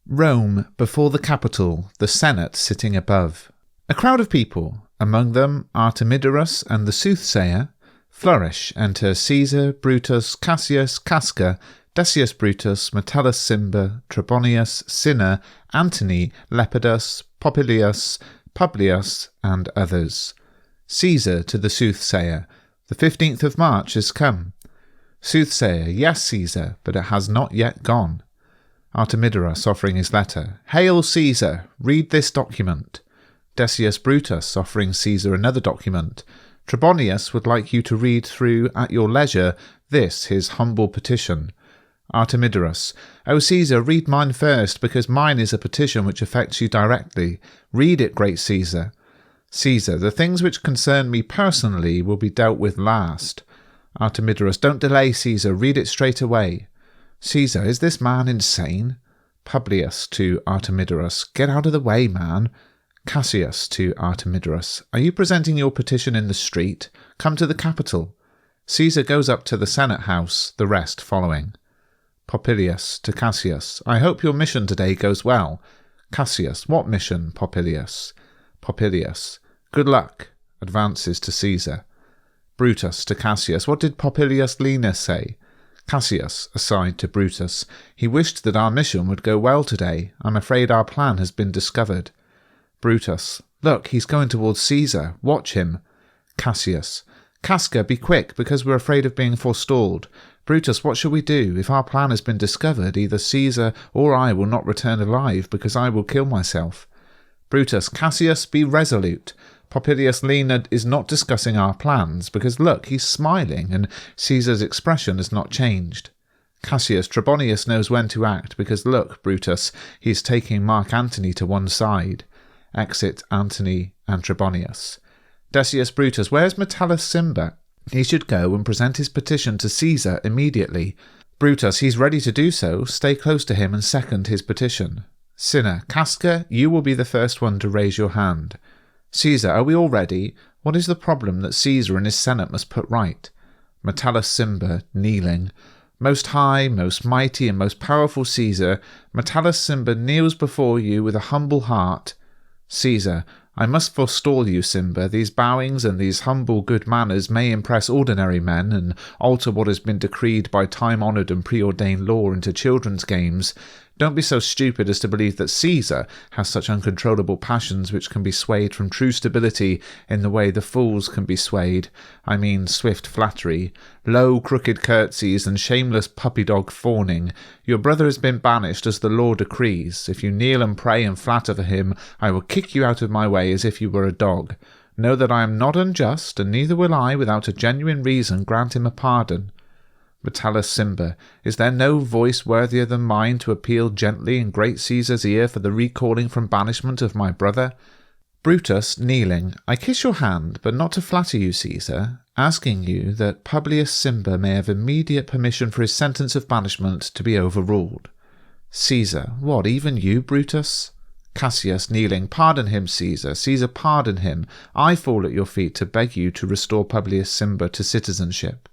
Rome, before the Capitol, the Senate sitting above. A crowd of people, among them Artemidorus and the soothsayer, flourish. Enter Caesar, Brutus, Cassius, Casca, Decius Brutus, Metellus Cimber, Trebonius, Cinna, Antony, Lepidus, Popilius, Publius, and others. Caesar to the soothsayer, the 15th of March is come. Soothsayer, yes, Caesar, but it has not yet gone. Artemidorus offering his letter, Hail Caesar, read this document. Decius Brutus offering Caesar another document. Trebonius would like you to read through at your leisure this his humble petition. Artemidorus, O Caesar, read mine first, because mine is a petition which affects you directly. Read it, great Caesar. Caesar, the things which concern me personally will be dealt with last. Artemidorus, don't delay, Caesar, read it straight away. Caesar, is this man insane? Publius to Artemidorus, get out of the way, man. Cassius to Artemidorus, are you presenting your petition in the street? Come to the Capitol. Caesar goes up to the Senate house, the rest following. Popilius to Cassius, I hope your mission today goes well. Cassius, what mission, Popilius? Popilius, good luck, advances to Caesar. Brutus to Cassius, what did Popilius Lenus say? Cassius, aside to Brutus, he wished that our mission would go well today. I'm afraid our plan has been discovered. Brutus, look, he's going towards Caesar. Watch him. Cassius, Casca, be quick, because we're afraid of being forestalled. Brutus, what shall we do? If our plan has been discovered, either Caesar or I will not return alive, because I will kill myself. Brutus, Cassius, be resolute. Popilius Lena is not discussing our plans, because look, he's smiling, and Caesar's expression has not changed. Cassius, Trebonius knows when to act, because look, Brutus, he's taking Mark Antony to one side. Exit Antony and Trebonius. Decius Brutus, where's Metellus Cimber? He should go and present his petition to Caesar immediately. Brutus, he's ready to do so. Stay close to him and second his petition. Cinna, Casca, you will be the first one to raise your hand. Caesar, are we all ready? What is the problem that Caesar and his Senate must put right? Metellus Cimber, kneeling. Most high, most mighty, and most powerful Caesar, Metellus Cimber kneels before you with a humble heart. Caesar, I must forestall you, Cimber. These bowings and these humble good manners may impress ordinary men and alter what has been decreed by time-honoured and preordained law into children's games. Don't be so stupid as to believe that Caesar has such uncontrollable passions which can be swayed from true stability in the way the fools can be swayed. I mean swift flattery, low crooked curtsies, and shameless puppy-dog fawning. Your brother has been banished as the law decrees. If you kneel and pray and flatter for him, I will kick you out of my way as if you were a dog. Know that I am not unjust, and neither will I, without a genuine reason, grant him a pardon. Metellus Cimber, is there no voice worthier than mine to appeal gently in great Caesar's ear for the recalling from banishment of my brother? Brutus, kneeling, I kiss your hand, but not to flatter you, Caesar, asking you that Publius Cimber may have immediate permission for his sentence of banishment to be overruled. Caesar, what, even you, Brutus? Cassius, kneeling, pardon him, Caesar. Caesar, pardon him. I fall at your feet to beg you to restore Publius Cimber to citizenship.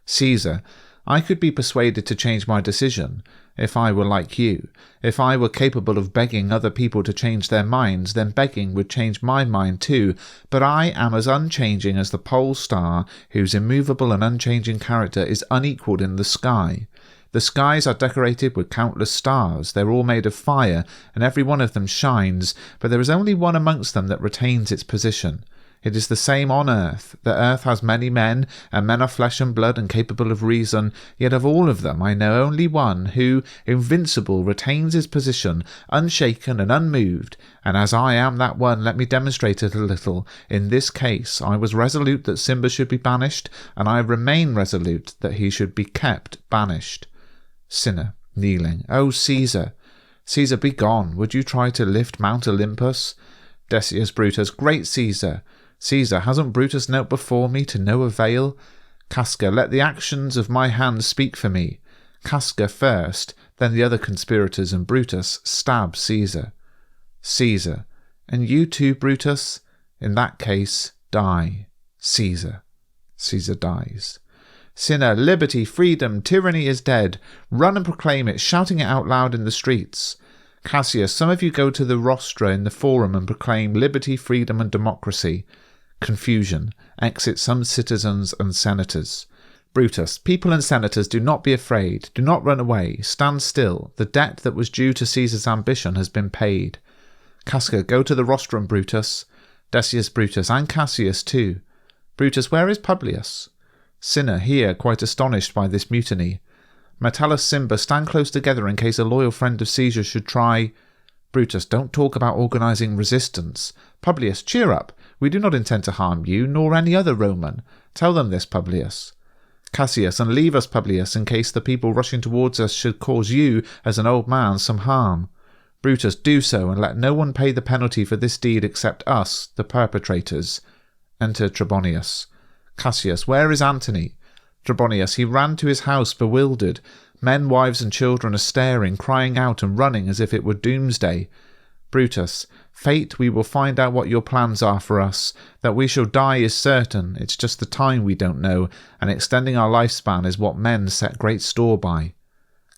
Caesar, I could be persuaded to change my decision, if I were like you. If I were capable of begging other people to change their minds, then begging would change my mind too, but I am as unchanging as the pole star, whose immovable and unchanging character is unequalled in the sky. The skies are decorated with countless stars. They're all made of fire, and every one of them shines, but there is only one amongst them that retains its position. It is the same on earth. The earth has many men, and men are flesh and blood and capable of reason, yet of all of them I know only one who, invincible, retains his position, unshaken and unmoved, and as I am that one, let me demonstrate it a little. In this case I was resolute that Cimber should be banished, and I remain resolute that he should be kept banished. Cinna, kneeling, O Caesar! Caesar, be gone. Would you try to lift Mount Olympus? Decius Brutus, great Caesar! Caesar, hasn't Brutus knelt before me to no avail? Casca, let the actions of my hands speak for me. Casca first, then the other conspirators, and Brutus stab Caesar. Caesar, and you too, Brutus? In that case, die. Caesar. Caesar dies. Cinna, liberty, freedom, tyranny is dead. Run and proclaim it, shouting it out loud in the streets. Cassius, some of you go to the rostra in the forum and proclaim liberty, freedom, and democracy. Confusion. Exit some citizens and senators. Brutus, people and senators, do not be afraid. Do not run away. Stand still. The debt that was due to Caesar's ambition has been paid. Casca, go to the rostrum, Brutus. Decius Brutus, and Cassius too. Brutus, where is Publius? Cinna, here, quite astonished by this mutiny. Metellus, Cimber, stand close together in case a loyal friend of Caesar should try... Brutus, don't talk about organising resistance. Publius, cheer up. We do not intend to harm you, nor any other Roman. Tell them this, Publius. Cassius, and leave us, Publius, in case the people rushing towards us should cause you, as an old man, some harm. Brutus, do so, and let no one pay the penalty for this deed except us, the perpetrators. Enter Trebonius. Cassius, where is Antony? Trebonius, he ran to his house bewildered. Men, wives, and children are staring, crying out and running as if it were doomsday. Brutus, fate, we will find out what your plans are for us. That we shall die is certain, it's just the time we don't know, and extending our lifespan is what men set great store by.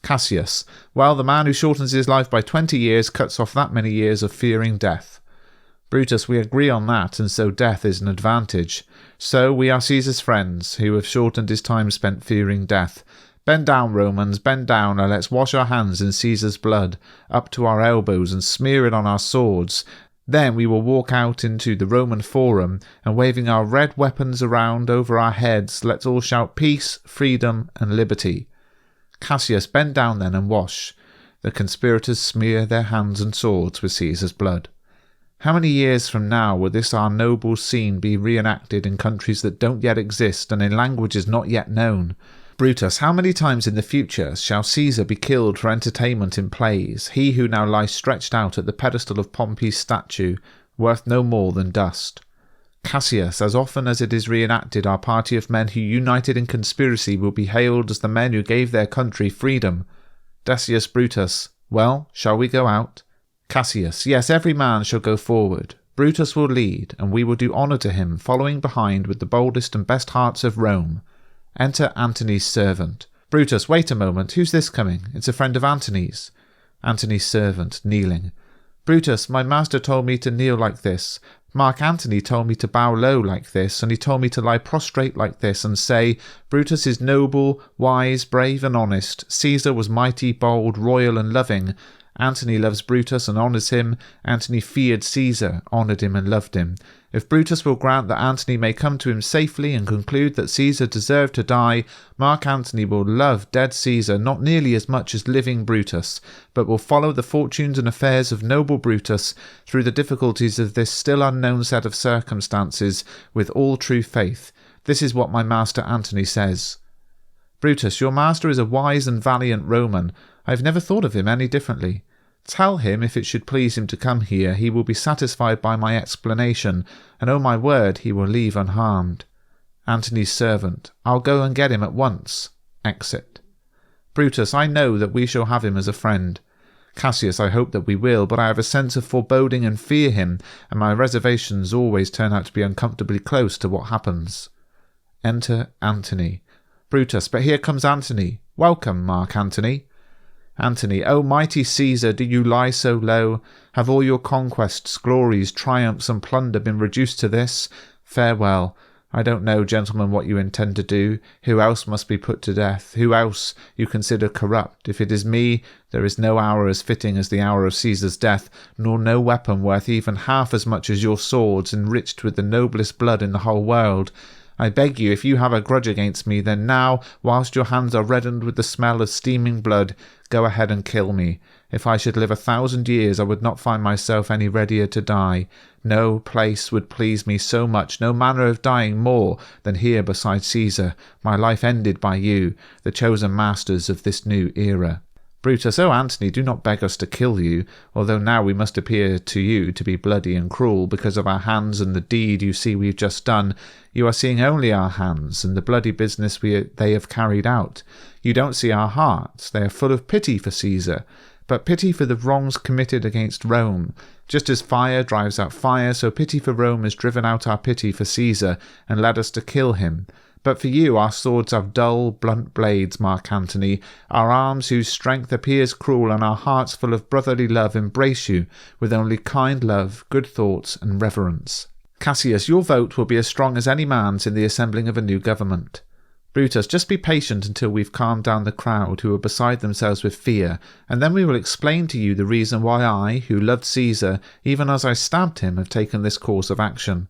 Cassius, well, the man who shortens his life by 20 years cuts off that many years of fearing death. Brutus, we agree on that, and so death is an advantage. So we are Caesar's friends, who have shortened his time spent fearing death. Bend down, Romans, bend down, and let's wash our hands in Caesar's blood, up to our elbows, and smear it on our swords. Then we will walk out into the Roman forum, and waving our red weapons around over our heads, let's all shout peace, freedom, and liberty. Cassius, bend down then and wash. The conspirators smear their hands and swords with Caesar's blood. How many years from now will this our noble scene be reenacted in countries that don't yet exist and in languages not yet known? Brutus, how many times in the future shall Caesar be killed for entertainment in plays, he who now lies stretched out at the pedestal of Pompey's statue, worth no more than dust? Cassius, as often as it is reenacted, our party of men who united in conspiracy will be hailed as the men who gave their country freedom. Decius Brutus, well, shall we go out? Cassius, yes, every man shall go forward. Brutus will lead, and we will do honour to him, following behind with the boldest and best hearts of Rome. Enter Antony's servant. Brutus, wait a moment, who's this coming? It's a friend of Antony's. Antony's servant, kneeling. Brutus, my master told me to kneel like this. Mark Antony told me to bow low like this, and he told me to lie prostrate like this and say, Brutus is noble, wise, brave, and honest. Caesar was mighty, bold, royal, and loving. Antony loves Brutus and honours him. Antony feared Caesar, honoured him and loved him. If Brutus will grant that Antony may come to him safely and conclude that Caesar deserved to die, Mark Antony will love dead Caesar not nearly as much as living Brutus, but will follow the fortunes and affairs of noble Brutus through the difficulties of this still unknown set of circumstances with all true faith. This is what my master Antony says. Brutus, your master is a wise and valiant Roman. I have never thought of him any differently. Tell him, if it should please him to come here, he will be satisfied by my explanation, and oh my word, he will leave unharmed. Antony's servant, I'll go and get him at once. Exit. Brutus, I know that we shall have him as a friend. Cassius, I hope that we will, but I have a sense of foreboding and fear him, and my reservations always turn out to be uncomfortably close to what happens. Enter Antony. Brutus, but here comes Antony. Welcome, Mark Antony. Antony, O mighty Caesar, do you lie so low? Have all your conquests, glories, triumphs, and plunder been reduced to this? Farewell. I don't know, gentlemen, what you intend to do. Who else must be put to death? Who else you consider corrupt? If it is me, there is no hour as fitting as the hour of Caesar's death, nor no weapon worth even half as much as your swords, enriched with the noblest blood in the whole world. I beg you, if you have a grudge against me, then now, whilst your hands are reddened with the smell of steaming blood, go ahead and kill me. If I should live 1,000 years, I would not find myself any readier to die. No place would please me so much, no manner of dying more, than here beside Caesar, my life ended by you, the chosen masters of this new era. Brutus, O Antony, do not beg us to kill you, although now we must appear to you to be bloody and cruel because of our hands and the deed you see we've just done. You are seeing only our hands and the bloody business they have carried out. You don't see our hearts. They are full of pity for Caesar, but pity for the wrongs committed against Rome. Just as fire drives out fire, so pity for Rome has driven out our pity for Caesar and led us to kill him. But for you our swords have dull, blunt blades, Mark Antony, our arms whose strength appears cruel, and our hearts full of brotherly love embrace you with only kind love, good thoughts, and reverence. Cassius, your vote will be as strong as any man's in the assembling of a new government. Brutus, just be patient until we've calmed down the crowd who are beside themselves with fear, and then we will explain to you the reason why I, who loved Caesar, even as I stabbed him, have taken this course of action.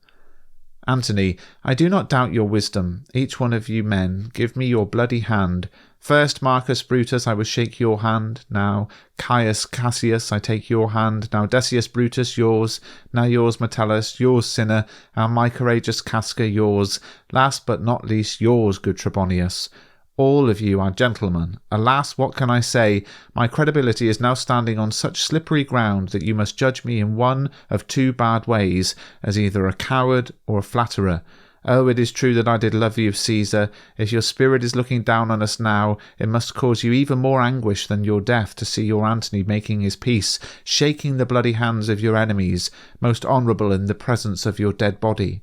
Antony, I do not doubt your wisdom. Each one of you men, give me your bloody hand. First, Marcus Brutus, I will shake your hand. Now, Caius Cassius, I take your hand. Now, Decius Brutus, yours. Now, yours, Metellus, yours, Cinna. And my courageous Casca, yours. Last but not least, yours, good Trebonius. All of you are gentlemen. Alas, what can I say? My credibility is now standing on such slippery ground that you must judge me in one of two bad ways, as either a coward or a flatterer. Oh, it is true that I did love you, Caesar. If your spirit is looking down on us now, it must cause you even more anguish than your death to see your Antony making his peace, shaking the bloody hands of your enemies, most honourable in the presence of your dead body.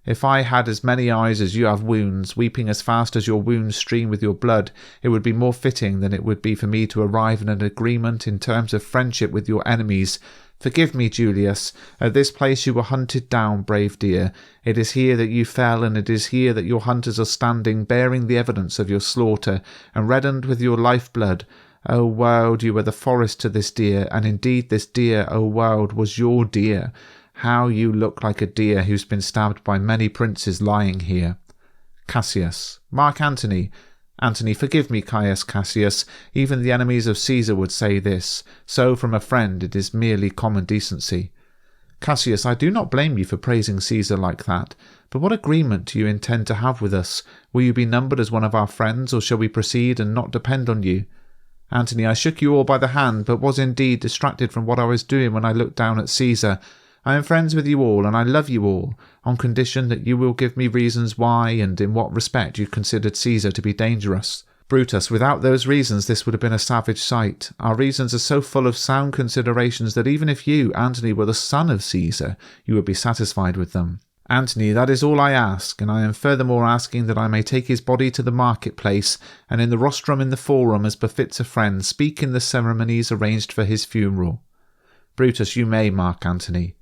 If I had as many eyes as you have wounds, weeping as fast as your wounds stream with your blood, it would be more fitting than it would be for me to arrive at an agreement in terms of friendship with your enemies. Forgive me, Julius. At this place you were hunted down, brave dear. It is here that you fell, and it is here that your hunters are standing, bearing the evidence of your slaughter, and reddened with your lifeblood. O world, you were the forest to this deer, and indeed this deer, O world, was your deer. How you look like a deer who's been stabbed by many princes lying here. Cassius. Mark Antony. Antony, forgive me, Caius Cassius. Even the enemies of Caesar would say this. So from a friend it is merely common decency. Cassius, I do not blame you for praising Caesar like that. But what agreement do you intend to have with us? Will you be numbered as one of our friends, or shall we proceed and not depend on you? Antony, I shook you all by the hand, but was indeed distracted from what I was doing when I looked down at Caesar. I am friends with you all, and I love you all, on condition that you will give me reasons why and in what respect you considered Caesar to be dangerous. Brutus, without those reasons this would have been a savage sight. Our reasons are so full of sound considerations that even if you, Antony, were the son of Caesar, you would be satisfied with them. Antony, that is all I ask, and I am furthermore asking that I may take his body to the marketplace, and in the rostrum in the forum, as befits a friend, speak in the ceremonies arranged for his funeral. Brutus, you may, Mark Antony.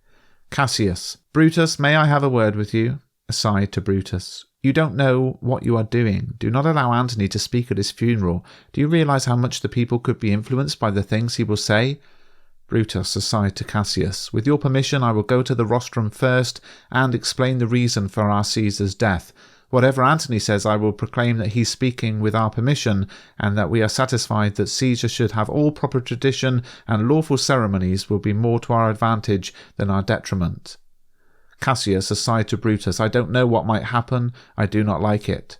Cassius. Brutus, may I have a word with you? Aside to Brutus. You don't know what you are doing. Do not allow Antony to speak at his funeral. Do you realise how much the people could be influenced by the things he will say? Brutus, aside to Cassius. With your permission, I will go to the rostrum first and explain the reason for our Caesar's death. Whatever Antony says, I will proclaim that he's speaking with our permission, and that we are satisfied that Caesar should have all proper tradition and lawful ceremonies will be more to our advantage than our detriment. Cassius, aside to Brutus, I don't know what might happen. I do not like it.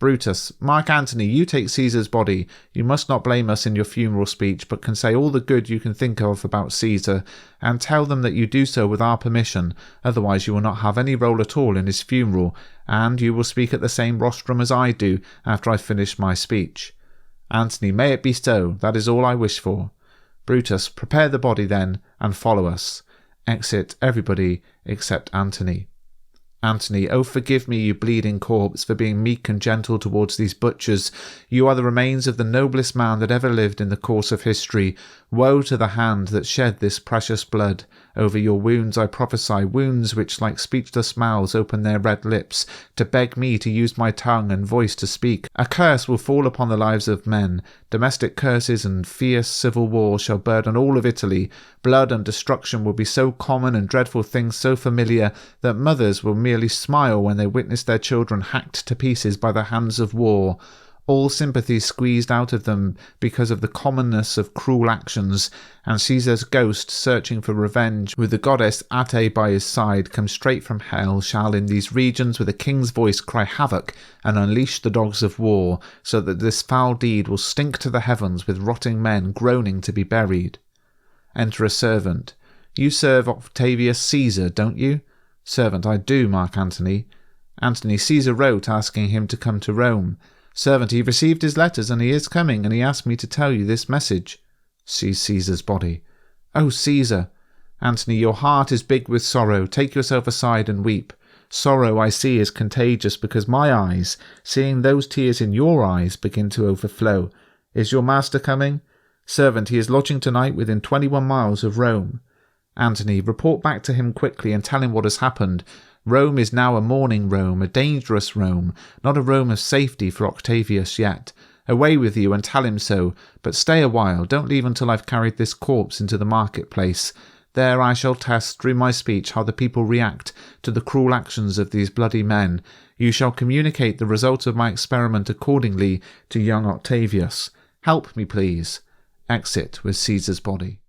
Brutus, Mark Antony, you take Caesar's body. You must not blame us in your funeral speech, but can say all the good you can think of about Caesar, and tell them that you do so with our permission, otherwise you will not have any role at all in his funeral, and you will speak at the same rostrum as I do after I finish my speech. Antony, may it be so, that is all I wish for. Brutus, prepare the body then, and follow us. Exit everybody except Antony. Antony, oh forgive me, you bleeding corpse, for being meek and gentle towards these butchers. You are the remains of the noblest man that ever lived in the course of history. Woe to the hand that shed this precious blood. Over your wounds I prophesy, wounds which like speechless mouths open their red lips, to beg me to use my tongue and voice to speak. A curse will fall upon the lives of men. Domestic curses and fierce civil war shall burden all of Italy. Blood and destruction will be so common and dreadful things so familiar that mothers will merely smile when they witness their children hacked to pieces by the hands of war. All sympathy squeezed out of them because of the commonness of cruel actions, and Caesar's ghost, searching for revenge, with the goddess Ate by his side, come straight from hell, shall in these regions with a king's voice cry havoc and unleash the dogs of war, so that this foul deed will stink to the heavens with rotting men groaning to be buried. Enter a servant. You serve Octavius Caesar, don't you? Servant, I do, Mark Antony. Antony, Caesar wrote asking him to come to Rome. Servant, he received his letters, and he is coming, and he asked me to tell you this message. Seize Caesar's body. Oh, Caesar! Antony, your heart is big with sorrow. Take yourself aside and weep. Sorrow I see is contagious because my eyes, seeing those tears in your eyes, begin to overflow. Is your master coming? Servant, he is lodging tonight within 21 miles of Rome. Antony, report back to him quickly and tell him what has happened. Rome is now a mourning Rome, a dangerous Rome, not a Rome of safety for Octavius yet. Away with you and tell him so, but stay a while, don't leave until I've carried this corpse into the marketplace. There I shall test through my speech how the people react to the cruel actions of these bloody men. You shall communicate the result of my experiment accordingly to young Octavius. Help me, please. Exit with Caesar's body.